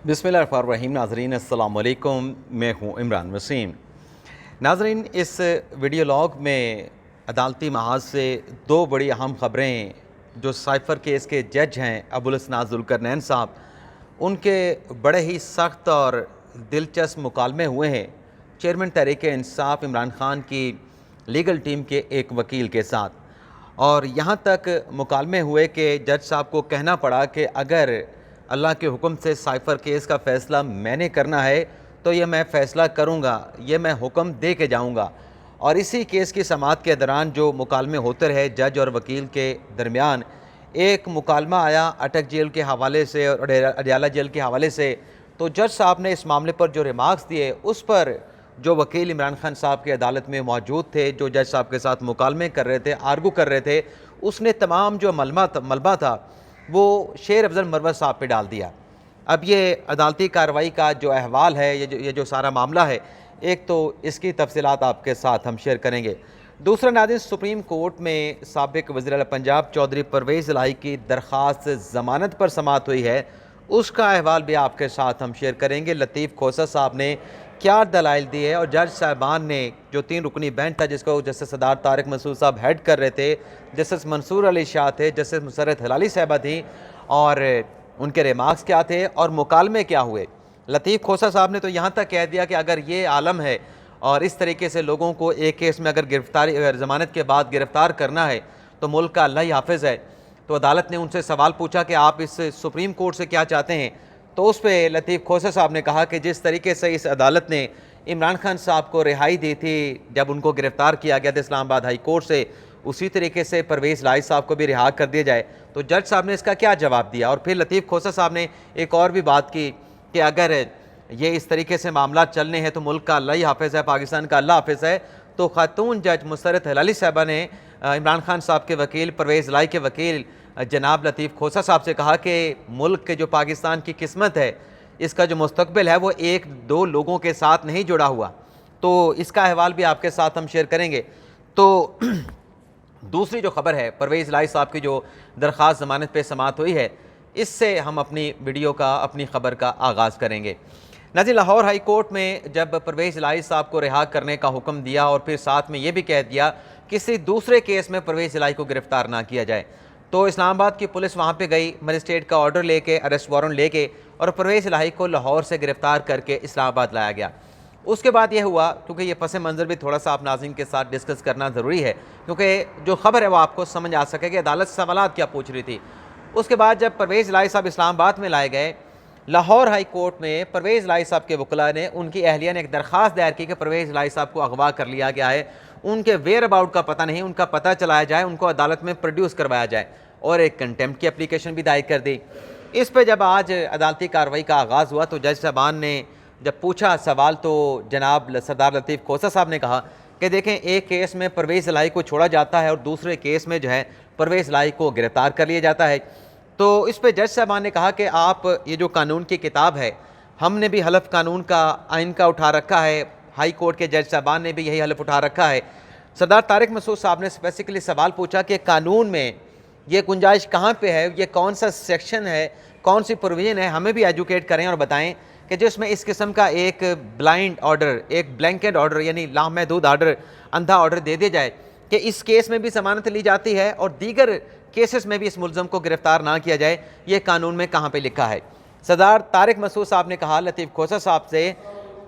बिस्मिल्लाहिर्रहमानिर्रहीम। नाज़रीन अस्सलाम वालेकुम, मैं हूँ इमरान वसीम। नाज़रीन, इस वीडियो लॉग में अदालती महाज से दो बड़ी अहम ख़बरें जो साइफ़र केस के जज हैं अबुल असनाद ज़ुल्करनैन साहब, उनके बड़े ही सख्त और दिलचस्प मुकालमे हुए हैं चेयरमैन तहरीक इंसाफ इमरान ख़ान की लीगल टीम के एक वकील के साथ। और यहाँ तक मुकालमे हुए कि जज साहब को कहना पड़ा कि अगर अल्लाह के हुक्म से साइफ़र केस का फ़ैसला मैंने करना है तो ये मैं फ़ैसला करूँगा, ये मैं हुक्म दे के जाऊँगा। और इसी केस की समाअत के दौरान जो मुकालमे होते रहे जज और वकील के दरमियान, एक मुकालमा आया अटक जेल के हवाले से और अडयाला जेल के हवाले से। तो जज साहब ने इस मामले पर जो रिमार्क्स दिए उस पर जो वकील इमरान खान साहब की अदालत में मौजूद थे, जो जज साहब के साथ मुकालमे कर रहे थे, आर्गू कर रहे थे, उसने तमाम जो मलबा था वो शेर अफजल मरवत साहब पे डाल दिया। अब ये अदालती कार्रवाई का जो अहवाल है, ये जो सारा मामला है, एक तो इसकी तफसीलात आपके साथ हम शेयर करेंगे। दूसरा नाज़रीन, सुप्रीम कोर्ट में साबिक वज़ीर आला पंजाब चौधरी परवेज़ इलाही की दरख्वास्त ज़मानत पर समाअत हुई है, उसका अहवाल भी आपके साथ हम शेयर करेंगे। लतीफ़ खोसा साहब ने क्या दलाइल दी है और जज साहबान ने जो 3 रुकनी बेंच था जिसको जस्टिस सरदार तारिक मंसूर साहब हेड कर रहे थे, जस्टिस मंसूर अली शाह थे, जस्टिस मुसर्रत हिलाली साहबा थी, और उनके रिमार्क्स क्या थे और मुकालमे क्या हुए। लतीफ़ खोसा साहब ने तो यहाँ तक कह दिया कि अगर ये आलम है और इस तरीके से लोगों को एक केस में अगर ज़मानत के बाद गिरफ़्तार करना है तो मुल्क का अल्लाह ही हाफ़िज़ है। तो अदालत ने उनसे सवाल पूछा कि आप इस सुप्रीम कोर्ट से क्या चाहते हैं, तो उस पर लतीफ़ खोसा साहब ने कहा कि जिस तरीके से इस अदालत ने इमरान खान साहब को रिहाई दी थी जब उनको गिरफ़्तार किया गया था इस्लामाबाद हाई कोर्ट से, उसी तरीके से परवेज़ इलाही साहब को भी रिहा कर दिया जाए। तो जज साहब ने इसका क्या जवाब दिया। और फिर लतीफ़ खोसा साहब ने एक और भी बात की कि अगर ये इस तरीके से मामला चलने हैं तो मुल्क का अल्लाह ही हाफ़िज़ है, पाकिस्तान का अल्लाह हाफ़िज़ है। तो खातून जज मुसर्रत हिलाली साहबा ने इमरान खान साहब के वकील परवेज़ इलाही के वकील जनाब लतीफ़ खोसा साहब से कहा कि मुल्क के जो पाकिस्तान की किस्मत है, इसका जो मुस्तकबिल है वो एक दो लोगों के साथ नहीं जुड़ा हुआ। तो इसका अहवाल भी आपके साथ हम शेयर करेंगे। तो दूसरी जो खबर है परवेज़ इलाही साहब की जो दरख्वास्त ज़मानत पे समाअत हुई है, इससे हम अपनी वीडियो का, अपनी खबर का आगाज़ करेंगे। नाज़रीन, लाहौर हाई कोर्ट में जब परवेज़ इलाही साहब को रिहा करने का हुक्म दिया और फिर साथ में ये भी कह दिया किसी दूसरे केस में परवेज़ इलाही को गिरफ़्तार ना किया जाए, तो इस्लामाबाद की पुलिस वहाँ पे गई मजिस्ट्रेट का ऑर्डर लेके, अरेस्ट वारंट लेके, और परवेज़ इलाही को लाहौर से गिरफ़्तार करके इस्लामाबाद लाया गया। उसके बाद ये हुआ, क्योंकि ये पस मंज़र भी थोड़ा सा आप नाज़रीन के साथ डिस्कस करना ज़रूरी है क्योंकि जो खबर है वो आपको समझ आ सके कि अदालत सवालात क्या पूछ रही थी। उसके बाद जब परवेज़ इलाही साहब इस्लामाबाद में लाए गए, लाहौर हाई कोर्ट में परवेज़ इलाही साहब के वकला ने, उनकी अहलिया ने एक दरख्वास्त दायर की कि परवेज़ इलाही साहब को अगवा कर लिया गया है, उनके वेयर अबाउट का पता नहीं, उनका पता चलाया जाए, उनको अदालत में प्रोड्यूस करवाया जाए, और एक कंटेम्प्ट की एप्लीकेशन भी दायर कर दी। इस पर जब आज अदालती कार्रवाई का आगाज़ हुआ तो जज साहबान ने जब पूछा सवाल, तो जनाब सरदार लतीफ़ खोसा साहब ने कहा कि देखें, एक केस में परवेज़ इलाही को छोड़ा जाता है और दूसरे केस में जो है परवेज़ इलाही को गिरफ़्तार कर लिया जाता है। तो इस पर जज साहबान ने कहा कि आप ये जो कानून की किताब है, हमने भी हलफ कानून का, आइन का उठा रखा है, हाई कोर्ट के जज साहबान ने भी यही हलफ उठा रखा है। सरदार तारिक मंसूर साहब ने स्पेसिफिकली सवाल पूछा कि कानून में ये गुंजाइश कहाँ पे है, ये कौन सा सेक्शन है, कौन सी प्रोविजन है, हमें भी एजुकेट करें और बताएं कि जिसमें इस किस्म का एक ब्लाइंड ऑर्डर, एक ब्लैंकेट ऑर्डर यानी लामहदूद ऑर्डर, अंधा ऑर्डर दे दिया जाए कि इस केस में भी ज़मानत ली जाती है और दीगर केसेस में भी इस मुलज़म को गिरफ़्तार ना किया जाए, ये कानून में कहाँ पे लिखा है। सरदार तारिक मंसूर साहब ने कहा लतीफ़ खोसा साहब से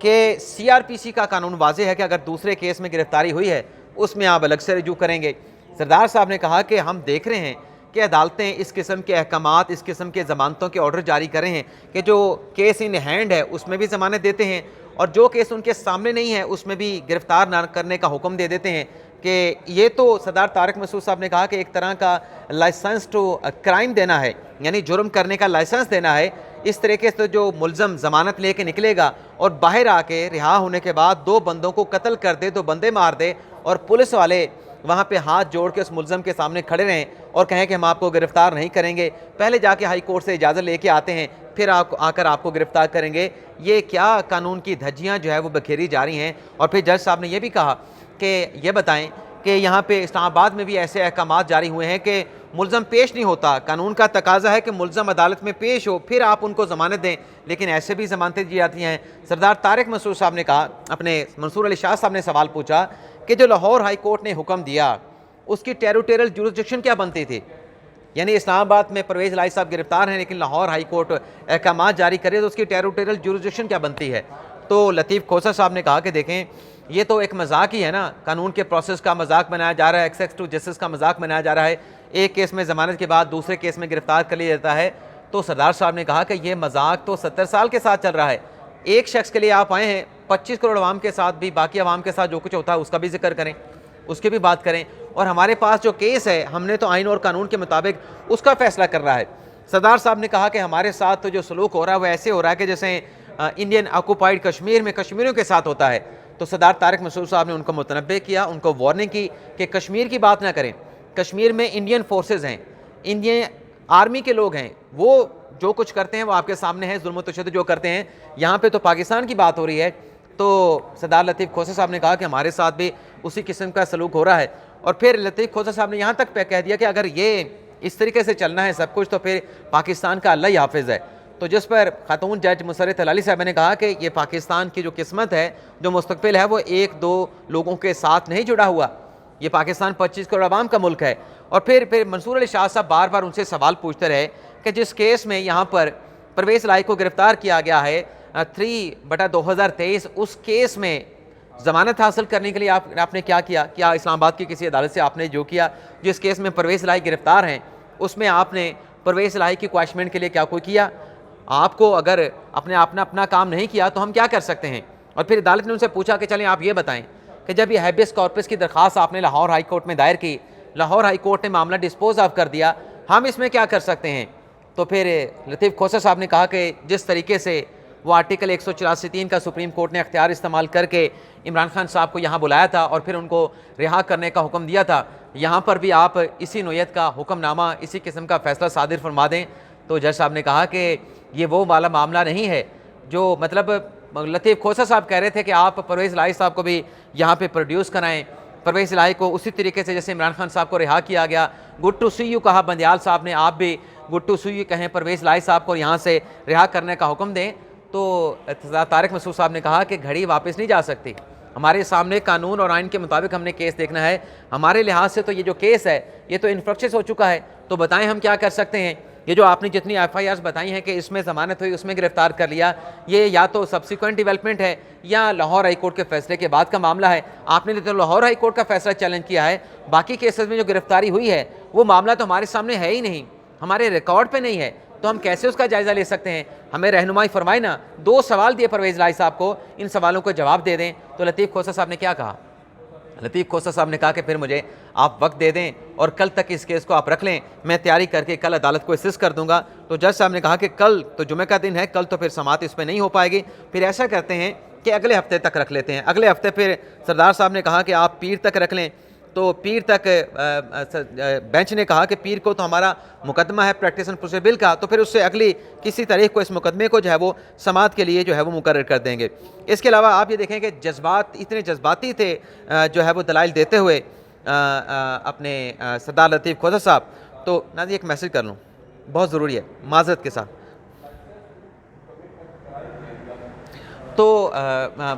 कि CRPC का कानून वाज़ेह है कि अगर दूसरे केस में गिरफ़्तारी हुई है उसमें आप अलग से रजू करेंगे। सरदार साहब ने कहा कि हम देख रहे हैं कि अदालतें इस किस्म के अहकामात, इस किस्म के ज़मानतों के ऑर्डर जारी कर रहे हैं कि जो केस इन हैंड है उसमें भी ज़मानत देते हैं और जो केस उनके सामने नहीं है उसमें भी गिरफ़्तार ना करने का हुक्म दे देते हैं। कि ये तो सरदार तारिक मंसूर साहब ने कहा कि एक तरह का लाइसेंस टू क्राइम देना है, यानी जुर्म करने का लाइसेंस देना है। इस तरीके से जो मुलज़म ज़मानत लेके निकलेगा और बाहर आके रिहा होने के बाद 2 बंदों को कत्ल कर दे, 2 बंदे मार दे और पुलिस वाले वहाँ पे हाथ जोड़ के उस मुलज़म के सामने खड़े रहें और कहें कि हम आपको गिरफ़्तार नहीं करेंगे, पहले जाके हाई कोर्ट से इजाज़त लेके आते हैं, फिर आकर आपको गिरफ़्तार करेंगे। ये क्या कानून की धज्जियाँ जो है वो बखेरी जा रही हैं। और फिर जज साहब ने यह भी कहा कि ये बताएं कि यहाँ पे इस्लामाबाद में भी ऐसे अहकामात जारी हुए हैं कि मुलज़म पेश नहीं होता, कानून का तकाजा है कि मुलज़म अदालत में पेश हो, फिर आप उनको ज़मानत दें, लेकिन ऐसे भी ज़मानतें दी जाती हैं। सरदार तारिक मंसूर साहब ने कहा, अपने मंसूर अली शाह साहब ने सवाल पूछा कि जो लाहौर हाई कोर्ट ने हुक्म दिया उसकी टेरिटोरियल जुरिस्डिक्शन क्या बनती थी, यानी इस्लामाबाद में परवेज़ इलाही साहब गिरफ्तार हैं लेकिन लाहौर हाई कोर्ट अहकाम जारी करे तो उसकी टेरिटोरियल जुरिस्डिक्शन क्या बनती है। तो लतीफ़ खोसर साहब ने कहा कि देखें, ये तो एक मजाक ही है ना, कानून के प्रोसेस का मजाक बनाया जा रहा है, एक्सेस टू जस्टिस का मजाक बनाया जा रहा है। एक केस में ज़मानत के बाद दूसरे केस में गिरफ्तार कर लिया जाता है। तो सरदार साहब ने कहा कि ये मजाक तो 70 साल के साथ चल रहा है। एक शख्स के लिए आप आए हैं, 25 करोड़ आवाम के साथ भी, बाकी आवाम के साथ जो कुछ होता है उसका भी जिक्र करें, उसकी भी बात करें। और हमारे पास जो केस है, हमने तो आइन और कानून के मुताबिक उसका फैसला कर रहा है। सरदार साहब ने कहा कि हमारे साथ तो जो सलूक हो रहा है वो ऐसे हो रहा है कि जैसे इंडियन ऑक्यूपाइड कश्मीर में कश्मीरियों के साथ होता है। तो सरदार तारिक मंसूर साहब ने उनको मुतनब्बे किया, उनको वार्निंग की कि कश्मीर की बात ना करें। कश्मीर में इंडियन फोर्सेज हैं, इंडियन आर्मी के लोग हैं, वो जो कुछ करते हैं वो आपके सामने है, जुल्म तशद्दुद जो करते हैं। यहाँ पे तो पाकिस्तान की बात हो रही है। तो सरदार लतीफ़ खोसर साहब ने कहा कि हमारे साथ भी उसी किस्म का सलूक हो रहा है। और फिर लतीफ़ खोसर साहब ने यहाँ तक कह दिया कि अगर ये इस तरीके से चलना है सब कुछ तो फिर पाकिस्तान का अल्लाह ही हाफिज़ है। तो जिस पर खातून जज मुसर्रत हलाली साहब ने कहा कि ये पाकिस्तान की जो किस्मत है, जो मुस्तकबिल है, वो एक दो लोगों के साथ नहीं जुड़ा हुआ, ये पाकिस्तान 25 करोड़ आवाम का मुल्क है। और फिर मंसूर अली शाह साहब बार बार उनसे सवाल पूछते रहे कि जिस केस में यहाँ पर परवेज़ इलाही को गिरफ़्तार किया गया है 3/2023, उस केस में ज़मानत हासिल करने के लिए आपने क्या किया? क्या इस्लामाबाद की किसी अदालत से आपने जो किया, जिस केस में परवेज़ इलाही गिरफ़्तार हैं उसमें आपने परवेज़ इलाही की क्वाशमेंट के लिए क्या कोई किया? आपको अगर अपना काम नहीं किया तो हम क्या कर सकते हैं? और फिर अदालत ने उनसे पूछा कि चलें आप ये बताएं कि जब ये हैबियस कॉर्पस की दरख्वास्त आपने लाहौर हाई कोर्ट में दायर की, लाहौर हाई कोर्ट ने मामला डिस्पोज ऑफ कर दिया, हम इसमें क्या कर सकते हैं? तो फिर लतीफ़ खोसर साहब ने कहा कि जिस तरीके से वो आर्टिकल 184(3) का सुप्रीम कोर्ट ने अख्तियार इस्तेमाल करके इमरान खान साहब को यहाँ बुलाया था और फिर उनको रिहा करने का हुक्म दिया था, यहाँ पर भी आप इसी नोयत का हुक्मनामा, इसी किस्म का फ़ैसला सादिर फरमा दें। तो जज साहब ने कहा कि ये वो वाला मामला नहीं है जो, मतलब लतीफ़ खोसर साहब कह रहे थे कि आप परवेज़ इलाही साहब को भी यहाँ पे प्रोड्यूस कराएं, परवेज़ इलाही को उसी तरीके से जैसे इमरान खान साहब को रिहा किया गया। गुड टू सी यू कहा बंदियाल साहब ने, आप भी गुड टू सी यू कहें, परवेज़ इलाही साहब को यहाँ से रिहा करने का हुक्म दें। तो तारिक मंसूर साहब ने कहा कि घड़ी वापस नहीं जा सकती, हमारे सामने कानून और आइन के मुताबिक हमने केस देखना है। हमारे लिहाज से तो ये जो केस है ये तो इन्फ्रक्शस हो चुका है, तो बताएं हम क्या कर सकते हैं। ये जो आपने जितनी FIRs बताई हैं कि इसमें ज़मानत हुई, उसमें गिरफ्तार कर लिया, ये या तो सब्सिक्वेंट डेवलपमेंट है या लाहौर हाई कोर्ट के फैसले के बाद का मामला है। आपने तो लाहौर हाई कोर्ट का फैसला चैलेंज किया है, बाकी केसेस में जो गिरफ्तारी हुई है वो मामला तो हमारे सामने है ही नहीं, हमारे रिकॉर्ड पे नहीं है, तो हम कैसे उसका जायज़ा ले सकते हैं? हमें रहनुमाई फरमाए ना। 2 सवाल दिए परवेज़ इलाही साहब को, इन सवालों को जवाब दे दें। तो लतीफ़ खोसर साहब ने क्या कहा? लतीफ़ खोसर साहब ने कहा कि फिर मुझे आप वक्त दे दें और कल तक इस केस को आप रख लें, मैं तैयारी करके कल अदालत को असिस्ट कर दूंगा। तो जज साहब ने कहा कि कल तो जुमे का दिन है, कल तो फिर समाअत इस पर नहीं हो पाएगी, फिर ऐसा करते हैं कि अगले हफ्ते तक रख लेते हैं। अगले हफ्ते फिर सरदार साहब ने कहा कि आप पीर तक रख लें। तो पीर तक बेंच ने कहा कि पीर को तो हमारा मुकदमा है प्रैक्टिस एंड प्रोसीजर बिल का, तो फिर उससे अगली किसी तारीख को इस मुकदमे को जो है वो समाअत के लिए जो है वो मुकर्रर कर देंगे। इसके अलावा आप ये देखें कि जज्बात इतने जज्बाती थे जो है वो दलाइल देते हुए अपने सरदार लतीफ़ खोसर साहब। तो ना जी एक मैसेज कर लूँ, बहुत ज़रूरी है, माज़रत के साथ। तो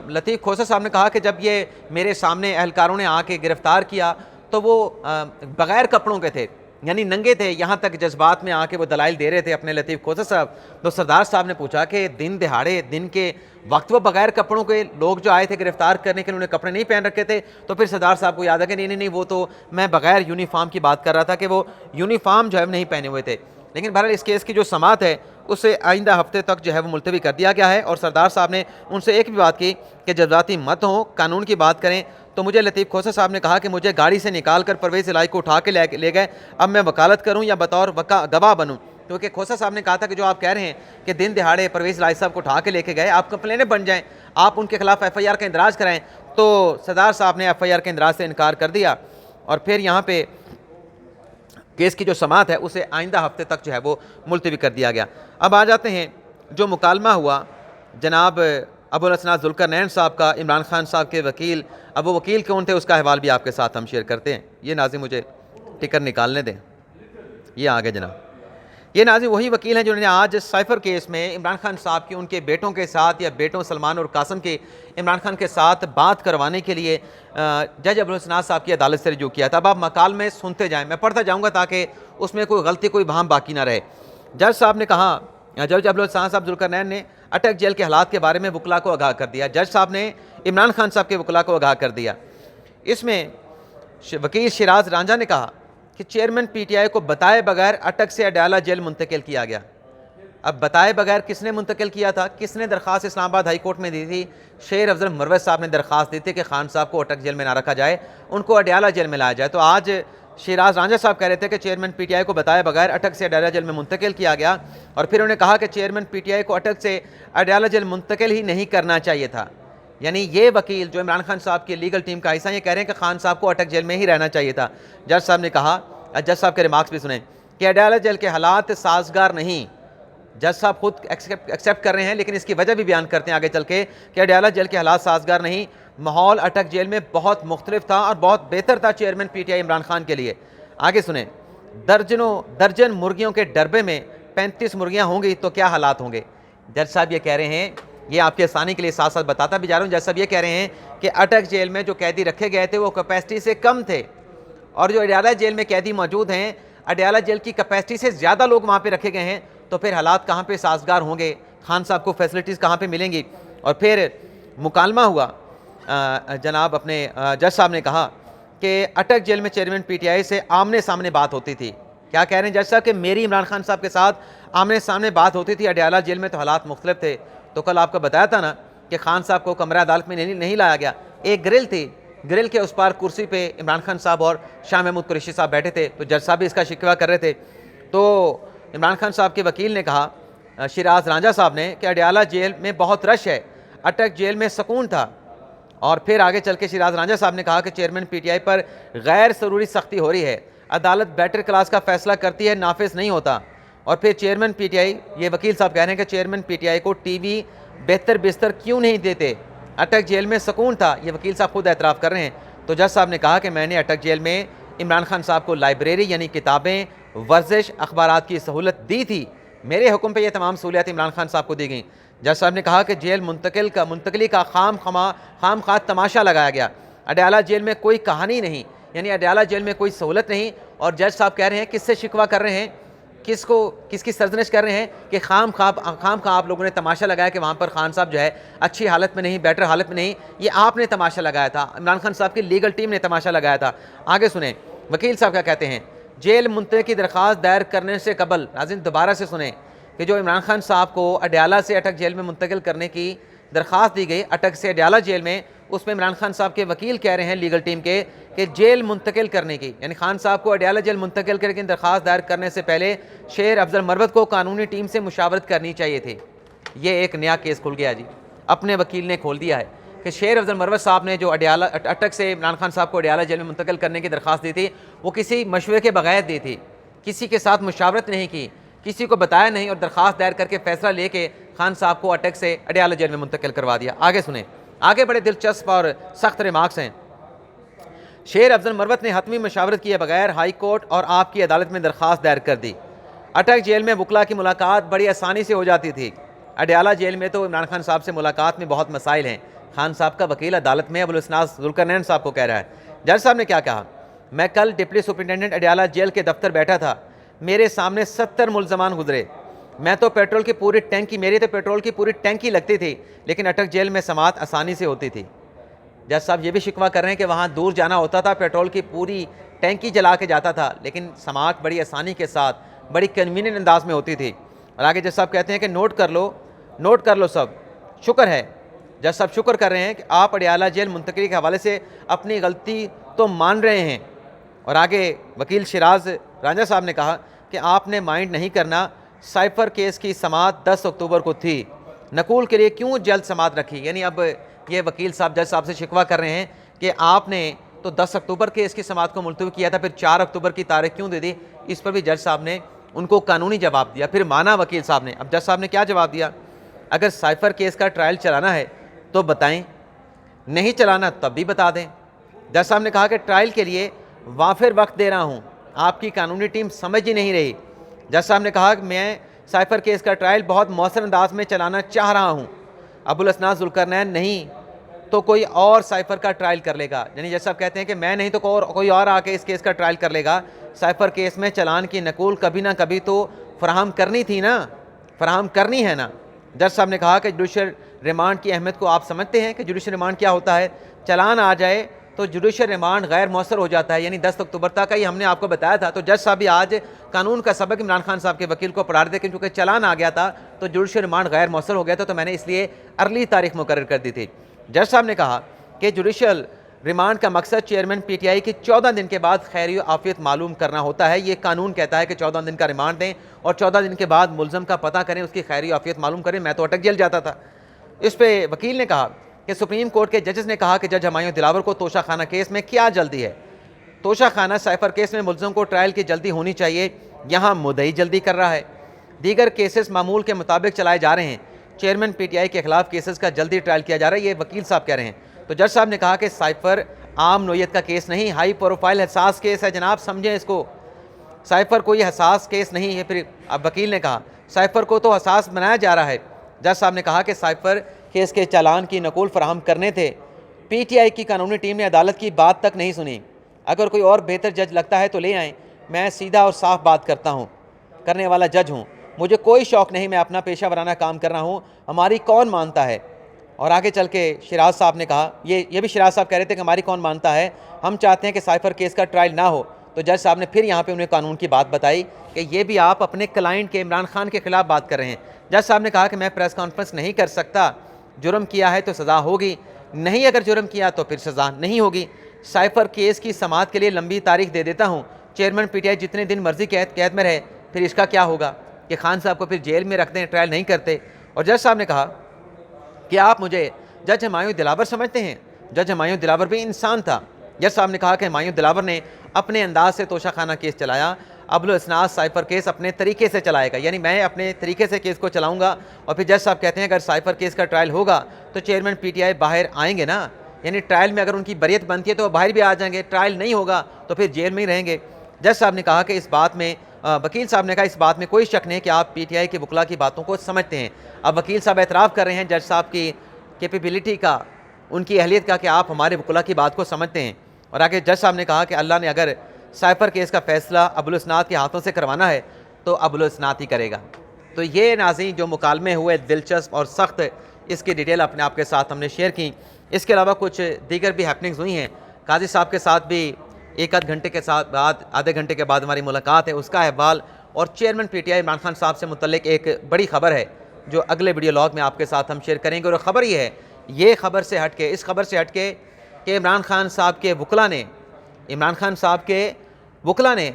लतीफ़ खोसर साहब ने कहा कि जब ये मेरे सामने एहलकारों ने आके गिरफ़्तार किया तो वो बग़ैर कपड़ों के थे, यानी नंगे थे, यहाँ तक जज्बात में आके वो दलाइल दे रहे थे अपने लतीफ़ खोसर साहब। तो सरदार साहब ने पूछा कि दिन दिहाड़े, दिन के वक्त वो बग़ैर कपड़ों के लोग जो आए थे गिरफ़्तार करने के लिए, उन्होंने कपड़े नहीं पहन रखे थे? तो फिर सरदार साहब को याद है कि नहीं, वो तो मैं बग़ैर यूनिफॉर्म की बात कर रहा था कि वो यूनिफॉर्म जो है नहीं पहने हुए थे। लेकिन बहरहाल इस केस की जो समाअत है उसे आइंदा हफ्ते तक जो है वो मुलतवी कर दिया गया है। और सरदार साहब ने उनसे एक भी बात की कि जज्बाती मत हो, कानून की बात करें। तो मुझे लतीफ़ खोसर साहब ने कहा कि मुझे गाड़ी से निकाल कर परवेज़ इलाही को उठा के ले गए, अब मैं वकालत करूँ या बतौर गवाह बनूँ? क्योंकि खोसर साहब ने कहा था कि जो आप कह रहे हैं कि दिन दिहाड़े परवेज़ इलाही साहब को उठा के लेके गए, आप कंप्लेनें बन जाएँ, आप उनके खिलाफ FIR का इंदराज कराएँ। तो सरदार साहब ने FIR के इंदराज से इनकार कर दिया और फिर यहाँ पे केस की जो समाअत है उसे आइंदा हफ्ते तक जो है वो मुलतवी कर दिया गया। अब आ जाते हैं जो मुकालमा हुआ जनाब अबुल हसनात जुल्करनैन साहब का इमरान खान साहब के वकील। अब वो वकील कौन थे उसका अहवाल भी आपके साथ हम शेयर करते हैं। ये नाज़िम मुझे टिकर निकालने दें। ये आगे जनाब, ये नाज़रीन वही वकील हैं जिन्होंने आज साइफर केस में इमरान खान साहब की उनके बेटों के साथ या बेटों सलमान और कासम के इमरान खान के साथ बात करवाने के लिए जज अब्दुल हसन साहब की अदालत से रजू किया था। अब आप मकाल में सुनते जाएँ, मैं पढ़ता जाऊँगा ताकि उसमें कोई गलती कोई वहाम बाकी ना रहे। जज साहब ने कहा, जज अब्दुल हसन साहब जुल्करनैन ने अटक जेल के हालात के बारे में वकला को आगाह कर दिया। जज साहब ने इमरान खान साहब के वकला को आगाह कर दिया। इसमें वकील शिराज रांझा ने कहा कि चेयरमैन पीटीआई को बताए बगैर अटक से अडयाला जेल मुंतकिल किया गया। अब बताए बगैर किसने मुंतकिल किया था, किसने दरख्वास्त इस्लामाबाद हाई कोर्ट में दी थी? शेर अफजल मरवत साहब ने दरख्वास्त दी थी कि खान साहब को अटक जेल में ना रखा जाए, उनको अडयाला जेल में लाया जाए। तो आज शिराज रांझा साहब कह रहे थे कि चेयरमैन पीटीआई को बताए बगैर अटक से अडयाला जेल में मुंतकिल किया गया, और फिर उन्होंने कहा कि चेयरमैन पीटीआई को अटक से अडयाला जेल मुंतकिल ही नहीं करना चाहिए था। यानी ये वकील जो इमरान खान साहब की लीगल टीम का हिस्सा, ये कह रहे हैं कि खान साहब को अटक जेल में ही रहना चाहिए था। जज साहब ने कहा, जज साहब के रिमार्क्स भी सुने कि अडयाला जेल के हालात साजगार नहीं। जज साहब खुद एक्सेप्ट कर रहे हैं, लेकिन इसकी वजह भी बयान करते हैं आगे चल के कि अडयाला जेल के हालात साजगार नहीं। माहौल अटक जेल में बहुत मुख्तलिफ था और बहुत बेहतर था चेयरमैन पीटीआई इमरान खान के लिए। आगे सुने, दर्जन मुर्गियों के डरबे में 35 मुर्गियाँ होंगी तो क्या हालात होंगे। जज साहब ये कह रहे हैं, ये आपके आसानी के लिए साथ साथ बताता भी जा रहा हूँ, जज साहब ये कह रहे हैं कि अटक जेल में जो कैदी रखे गए थे वो कैपेसिटी से कम थे, और जो अडयाला जेल में कैदी मौजूद हैं, अडयाला जेल की कैपेसिटी से ज़्यादा लोग वहाँ पे रखे गए हैं। तो फिर हालात कहाँ पे साजगार होंगे, खान साहब को फैसिलिटीज़ कहाँ पे मिलेंगी। और फिर मुकालमा हुआ, जनाब अपने जज साहब ने कहा कि अटक जेल में चेयरमैन पीटीआई से आमने सामने बात होती थी। क्या कह रहे हैं जज साहब कि मेरी इमरान खान साहब के साथ आमने सामने बात होती थी। अडयाला जेल में तो हालात मुख्तलिफ थे। तो कल आपको बताया था ना कि खान साहब को कमरा अदालत में नहीं लाया गया, एक ग्रिल थी, ग्रिल के उस पार कुर्सी पे इमरान खान साहब और शाह महमूद कुरैशी साहब बैठे थे। तो जज साहब भी इसका शिकवा कर रहे थे। तो इमरान खान साहब के वकील ने कहा, शिराज रांझा साहब ने, कि अडयाला जेल में बहुत रश है, अटक जेल में सुकून था। और फिर आगे चल के शिराज रांझा साहब ने कहा कि चेयरमैन पीटीआई पर गैर ज़रूरी सख्ती हो रही है, अदालत बेटर क्लास का फैसला करती है, नाफिज नहीं होता। और फिर चेयरमैन पीटीआई, ये वकील साहब कह रहे हैं कि चेयरमैन पीटीआई को टीवी बेहतर बिस्तर क्यों नहीं देते, अटक जेल में सुकून था। ये वकील साहब खुद एतराफ़ कर रहे हैं। तो जज साहब ने कहा कि मैंने अटक जेल में इमरान खान साहब को लाइब्रेरी यानी किताबें, वर्जिश, अखबारात की सहूलत दी थी। मेरे हुक्म पे ये तमाम सहूलियत इमरान खान साहब को दी गई। जज साहब ने कहा कि जेल मुंतकली का खाम खा तमाशा लगाया गया। अडयाला जेल में कोई कहानी नहीं, यानी अडयाला जेल में कोई सहूलत नहीं। और जज साहब कह रहे हैं, किससे शिकवा कर रहे हैं, किसकी सरजनिश कर रहे हैं कि खाम खा आप लोगों ने तमाशा लगाया कि वहाँ पर खान साहब जो है अच्छी हालत में नहीं, बेटर हालत में नहीं। ये आपने तमाशा लगाया था, इमरान खान साहब की लीगल टीम ने तमाशा लगाया था। आगे सुने वकील साहब क्या कहते हैं। जेल मुंतकिल की दरख्वास्त दायर करने से कबल, नाज़रीन दोबारा से सुने, कि जो इमरान खान साहब को अडयाला से अटक जेल में मुंतकिल करने की दरख्वास्त दी गई, अटक से अडयाला जेल में, उसमें इमरान खान साहब के वकील कह रहे हैं लीगल टीम के कि जेल मुंतकिल करने की, यानी खान साहब को अडयाला जेल मुंतकिल करने की दरख्वास्त दायर करने से पहले शेर अफजल मरवत को कानूनी टीम से मुशावरत करनी चाहिए थी। ये एक नया केस खुल गया जी, अपने वकील ने खोल दिया है कि शेर अफजल मरवत साहब ने जो अटक से इमरान खान साहब को अडयाला जेल में मुंतकिल करने की दरख्वास्त दी थी, वो किसी मशवरे के बगैर दी थी, किसी के साथ मुशावरत नहीं की, किसी को बताया नहीं, और दरख्वास्त दायर करके फैसला लेके खान साहब को अटक से अडयाला जेल में मुंतकिल करवा दिया। आगे सुने, आगे बड़े दिलचस्प और सख्त रिमार्क्स हैं। शेर अफजल मरवत ने हतमी मशावरत किए बगैर हाई कोर्ट और आपकी अदालत में दरख्वास्त दायर कर दी। अटक जेल में वकला की मुलाकात बड़ी आसानी से हो जाती थी, अडयाला जेल में तो इमरान खान साहब से मुलाकात में बहुत मसाइल हैं। खान साहब का वकील अदालत में अब्दुल हसन जुल्करनैन साहब को कह रहा है। जज साहब ने क्या कहा, मैं कल डिप्टी सुपरिटेंडेंट अडयाला जेल के दफ्तर बैठा था, मेरे सामने 70 मुल्ज़मान गुजरे, मैं तो पेट्रोल की पूरी टैंकी, मेरी तो पेट्रोल की पूरी टैंकी लगती थी, लेकिन अटक जेल में समाअत आसानी से होती थी। जज साहब ये भी शिकवा कर रहे हैं कि वहाँ दूर जाना होता था, पेट्रोल की पूरी टैंकी जला के जाता था, लेकिन समाअत बड़ी आसानी के साथ, बड़ी कन्वीनियंट अंदाज में होती थी। और आगे जज साहब कहते हैं कि नोट कर लो सब, शुक्र है। जज साहब शुक्र कर रहे हैं कि आप अडयाला जेल मुंतकिली के हवाले से अपनी गलती तो मान रहे हैं। और आगे वकील शिराज रांझा साहब ने कहा कि आपने माइंड नहीं करना, साइफर केस की समाअत 10 अक्टूबर को थी, नकूल के लिए क्यों जल्द समाअत रखी। यानी अब ये वकील साहब जज साहब से शिकवा कर रहे हैं कि आपने तो 10 अक्टूबर के इसकी समाअत को मुलतवी किया था, फिर 4 अक्टूबर की तारीख क्यों दे दी। इस पर भी जज साहब ने उनको कानूनी जवाब दिया, फिर माना वकील साहब ने। अब जज साहब ने क्या जवाब दिया, अगर साइफर केस का ट्रायल चलाना है तो बताएं, नहीं चलाना तब भी बता दें। जज साहब ने कहा कि ट्रायल के लिए वाफिर वक्त दे रहा हूँ, आपकी कानूनी टीम समझ ही नहीं रही। जज साहब ने कहा कि मैं साइफर केस का ट्रायल बहुत मौसर अंदाज में चलाना चाह रहा हूँ। अबुल असनाद जुल्करनैन नहीं तो कोई और साइफर का ट्रायल कर लेगा, यानी जज साहब कहते हैं कि मैं नहीं तो कोई और आके इस केस का ट्रायल कर लेगा। साइफर केस में चालान की नकूल कभी ना कभी तो फराहम करनी थी ना, फराहम करनी है ना। जज साहब ने कहा कि जुडिशल रिमांड की अहमियत को आप समझते हैं कि जुडिशल रिमांड क्या होता है। चालान आ जाए तो जुडिशल रिमांड गैर मौसर हो जाता है, यानी 10 अक्टूबर तक का ही हमने आपको बताया था। तो जज साहब भी आज कानून का सबक इमरान खान साहब के वकील को पढ़ा रहे थे, क्योंकि चालान आ गया था तो जुडिशल रिमांड गैर मौसर हो गया था, तो मैंने इसलिए अर्ली तारीख मुकर्रर कर दी थी। जज साहब ने कहा कि जुडिशल रिमांड का मकसद चेयरमैन पीटीआई की 14 दिन के बाद खैरियत आफियत मालूम करना होता है। ये कानून कहता है कि 14 दिन का रिमांड दें और 14 दिन के बाद मुलजम का पता करें, उसकी खैरियत आफियत मालूम करें। मैं तो अटक जेल जाता था। इस पर वकील ने कहा कि सुप्रीम कोर्ट के जजेस ने कहा कि जज हमायूं दिलावर को तोशा खाना केस में क्या जल्दी है। तोशा खाना साइफर केस में मुलजम को ट्रायल की जल्दी होनी चाहिए, यहाँ मुद्दई जल्दी कर रहा है। दीगर केसेस मामूल के मुताबिक चलाए जा रहे हैं। चेयरमैन पीटीआई के खिलाफ केसेस का जल्दी ट्रायल किया जा रहा है, ये वकील साहब कह रहे हैं। तो जज साहब ने कहा कि साइफर आम नोयत का केस नहीं, हाई प्रोफाइल हसास केस है जनाब, समझें इसको। साइफर कोई हसास केस नहीं है। फिर अब वकील ने कहा साइफर को तो हसास बनाया जा रहा है। जज साहब ने कहा कि साइफर केस के चालान की नकूल फराहम करने थे। पीटीआई की कानूनी टीम ने अदालत की बात तक नहीं सुनी। अगर कोई और बेहतर जज लगता है तो ले आएँ। मैं सीधा और साफ बात करने वाला जज हूँ। मुझे कोई शौक़ नहीं, मैं अपना पेशा वराना काम कर रहा हूँ। हमारी कौन मानता है। और आगे चल के शिराज साहब ने कहा, ये भी शिराज साहब कह रहे थे कि हमारी कौन मानता है, हम चाहते हैं कि साइफर केस का ट्रायल ना हो। तो जज साहब ने फिर यहाँ पे उन्हें कानून की बात बताई कि ये भी आप अपने क्लाइंट के इमरान खान के खिलाफ बात कर रहे हैं। जज साहब ने कहा कि मैं प्रेस कॉन्फ्रेंस नहीं कर सकता। जुर्म किया है तो सज़ा होगी, नहीं अगर जुर्म किया तो फिर सज़ा नहीं होगी। साइफर केस की समाअत के लिए लंबी तारीख दे देता हूँ। चेयरमैन पीटीआई जितने दिन मर्जी कैद में रहे, फिर इसका क्या होगा कि खान साहब को फिर जेल में रख दें, ट्रायल नहीं करते। और जज साहब ने कहा कि आप मुझे जज हमायूं दिलावर समझते हैं। जज हमायूं दिलावर भी इंसान था। जज साहब ने कहा कि हमायूं दिलावर ने अपने अंदाज से तोशा खाना केस चलाया। अबुल असनाद साइफर केस अपने तरीके से चलाएगा, यानी मैं अपने तरीके से केस को चलाऊंगा। और फिर जज साहब कहते हैं अगर साइफर केस का ट्रायल होगा तो चेयरमैन पीटीआई बाहर आएंगे ना, यानी ट्रायल में अगर उनकी बरियत बनती है तो बाहर भी आ जाएंगे, ट्रायल नहीं होगा तो फिर जेल में ही रहेंगे। जज साहब ने कहा कि इस बात में वकील साहब ने कहा इस बात में कोई शक नहीं कि आप पीटीआई के वकला की बातों को समझते हैं। अब वकील साहब एतराफ़ कर रहे हैं जज साहब की कैपेबिलिटी का, उनकी अहलियत का, कि आप हमारे वकला की बात को समझते हैं। और आगे जज साहब ने कहा कि अल्लाह ने अगर साइफर केस का फ़ैसला अबुल असनाद के हाथों से करवाना है तो अबुल असनाद ही करेगा। तो ये नाज़रीन जो मुकालमे हुए दिलचस्प और सख्त, इसकी डिटेल अपने आपके साथ हमने शेयर की। इसके अलावा कुछ दीगर भी हैपनिंग्स हुई हैं। काजी साहब के साथ भी एक आधे घंटे के बाद हमारी मुलाकात है, उसका अहवाल और चेयरमैन पीटीआई इमरान खान साहब से मुतल्लिक एक बड़ी ख़बर है जो अगले वीडियो लॉग में आपके साथ हम शेयर करेंगे। और ख़बर ये है, ये ख़बर से हट के, इस खबर से हट के कि इमरान खान साहब के वकला ने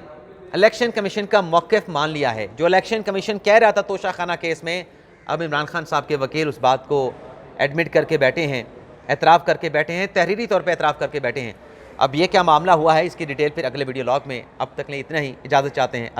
इलेक्शन कमीशन का मौक़िफ़ मान लिया है। जो इलेक्शन कमीशन कह रहा था तोशा खाना केस में, अब इमरान खान साहब के वकील उस बात को एडमिट करके बैठे हैं, एतराफ़ करके बैठे हैं, तहरीरी तौर पर एतराफ़ करके बैठे हैं। अब ये क्या मामला हुआ है, इसकी डिटेल फिर अगले वीडियो लॉग में। अब तक के लिए इतना ही, इजाज़त चाहते हैं।